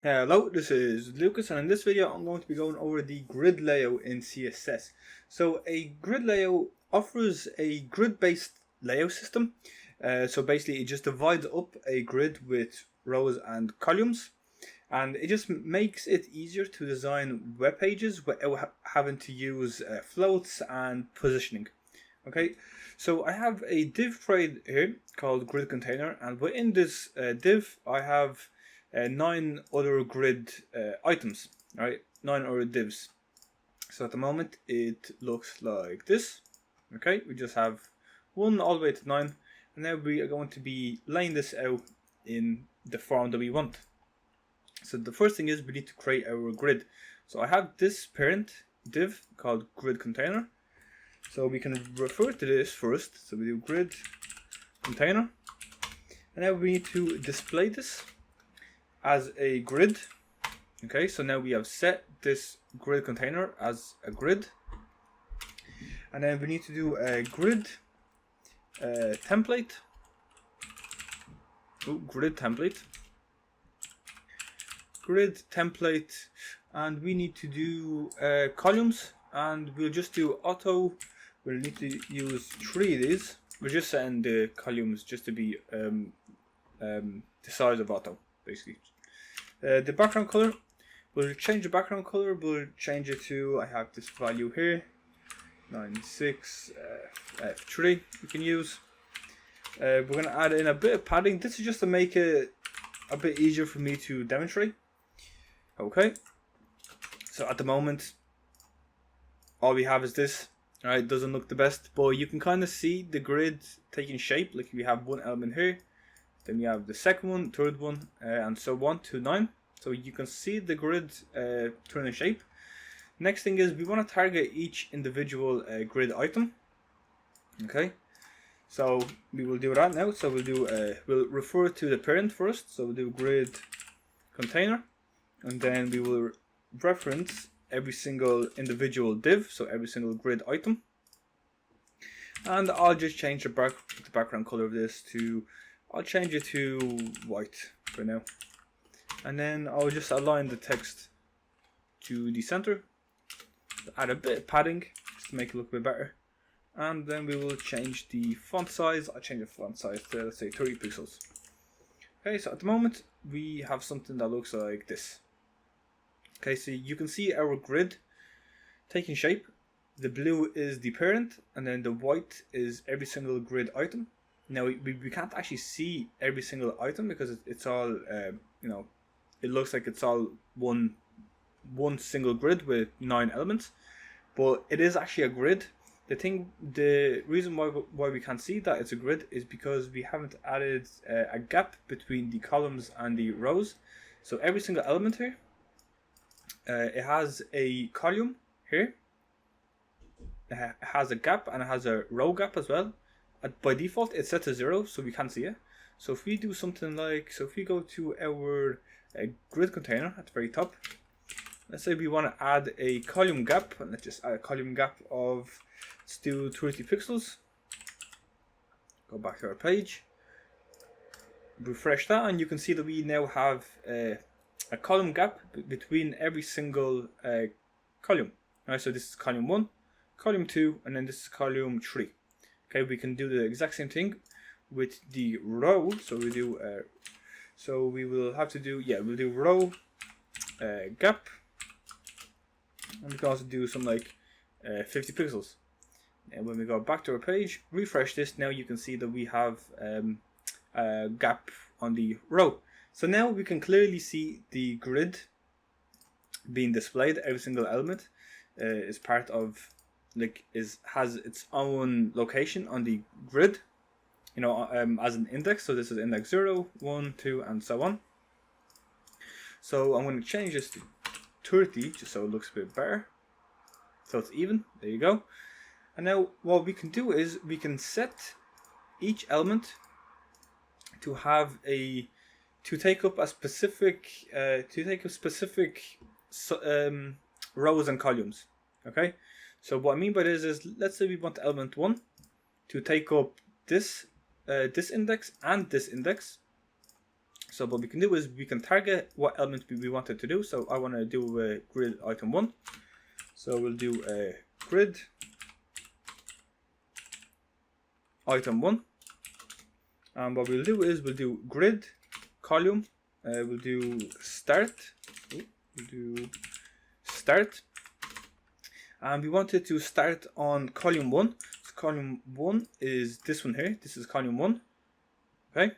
Hello, this is Lucas, and in this video I'm going to be going over the grid layout in CSS. So a grid layout offers a grid-based layout system. So basically it just divides up a grid with rows and columns, and it just makes it easier to design web pages without having to use floats and positioning. Okay, so I have a div trade here called grid container, and within this div I have 9 other grid items, right? 9 other divs. So at the moment it looks like this. Okay, we just have 1 all the way to 9, and now we are going to be laying this out in the form that we want. So the first thing is we need to create our grid. So I have this parent div called grid container. So we can refer to this first. So we do grid container, and now we need to display this as a grid. Okay, so now we have set this grid container as a grid, and then we need to do a grid template. Grid template, and we need to do columns, and we'll just do auto. We'll need to use 3 of these. We're just setting the columns just to be the size of auto, basically. The background color, we'll change the background color. We'll change it to, I have this value here, 96 F3 we can use. We're going to add in a bit of padding. This is just to make it a bit easier for me to demonstrate. Okay, so at the moment all we have is this. Alright, doesn't look the best, but you can kind of see the grid taking shape. Like we have one element here, then we have the second one, third one, and so on to 9. So you can see the grid turning shape. Next thing is we want to target each individual grid item. Okay, so we will do that now. So we'll refer to the parent first. So we'll do grid container, and then we will reference every single individual div, so every single grid item. And I'll just change the background color of this to, I'll change it to white for now. And then I'll just align the text to the center, add a bit of padding just to make it look a bit better. And then we will change the font size. I'll change the font size to, let's say, 30 pixels. Okay, so at the moment we have something that looks like this. Okay, so you can see our grid taking shape. The blue is the parent, and then the white is every single grid item. Now we can't actually see every single item because it's all it looks like it's all one single grid with 9 elements, but it is actually a grid. The reason why we can't see that it's a grid is because we haven't added a gap between the columns and the rows. So every single element here, it has a column here, it has a gap, and it has a row gap as well. By default it's set to 0, so we can't see it. So if we do something like, so if we go to our grid container at the very top, let's say we want to add a column gap, and let's just add a column gap of, let's do 30 pixels. Go back to our page, refresh that, and you can see that we now have a column gap between every single column. Alright, so this is column 1, column 2, and then this is column 3. Okay, we can do the exact same thing with the row. So we do so we will have to do, we'll do row gap, and we can also do some like 50 pixels. And when we go back to our page, refresh this, now you can see that we have a gap on the row. So now we can clearly see the grid being displayed. Every single element is part of, has its own location on the grid, as an index. So this is index 0, 1, 2, and so on. So I'm going to change this to 30 just so it looks a bit better. So it's even. There you go. And now what we can do is we can set each element to have to take up specific rows and columns. Okay, so what I mean by this is, let's say we want element 1 to take up this index and this index. So what we can do is we can target what element we want it to do. So I want to do a grid item 1. So we'll do a grid item 1. And what we'll do is we'll do grid column. We'll do start. We'll do start. And we want it to start on column 1. So column 1 is this one here. This is column 1. Okay.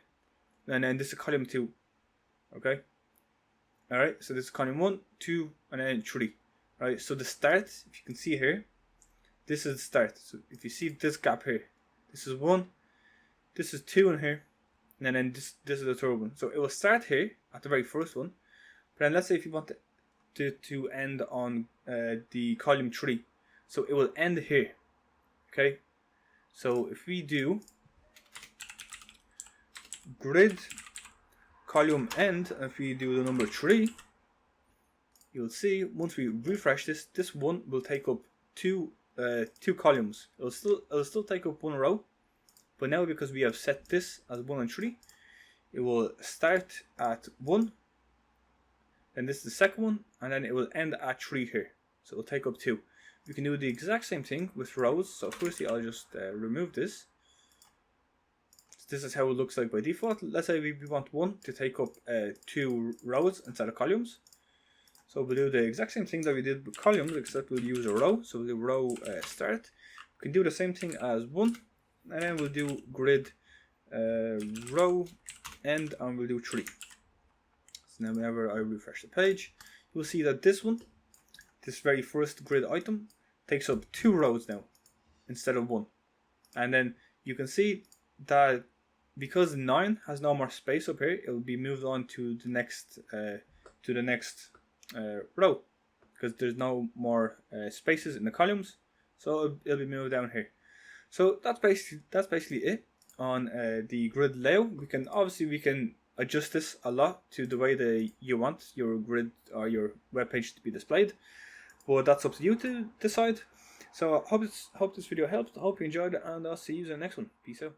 And then this is column 2. Okay. Alright, so this is column 1, 2, and then 3. Right, so the start, if you can see here, this is the start. So if you see this gap here, this is 1, this is 2 in here, and then this is the third one. So it will start here at the very first one, but then let's say if you want to end on the column 3, so it will end here. Okay, so if we do grid column end, if we do the number 3, you'll see once we refresh this one will take up two columns. It'll still take up 1 row, but now because we have set this as 1 and 3, it will start at 1, and this is the second one, and then it will end at 3 here. So it will take up 2. We can do the exact same thing with rows. So firstly, I'll just remove this. This is how it looks like by default. Let's say we want 1 to take up 2 rows instead of columns. So we'll do the exact same thing that we did with columns, except we'll use a row. So we'll do row start. We can do the same thing as 1, and then we'll do grid row end, and we'll do 3. So now whenever I refresh the page, you'll see that this one, this very first grid item, takes up 2 rows now instead of 1. And then you can see that because 9 has no more space up here, it will be moved on to the next row, because there's no more spaces in the columns, so it'll be moved down here. So that's basically it on the grid layout. We can adjust this a lot to the way that you want your grid or your web page to be displayed, but that's up to you to decide. So I hope this video helped. I hope you enjoyed it, and I'll see you in the next one. Peace out.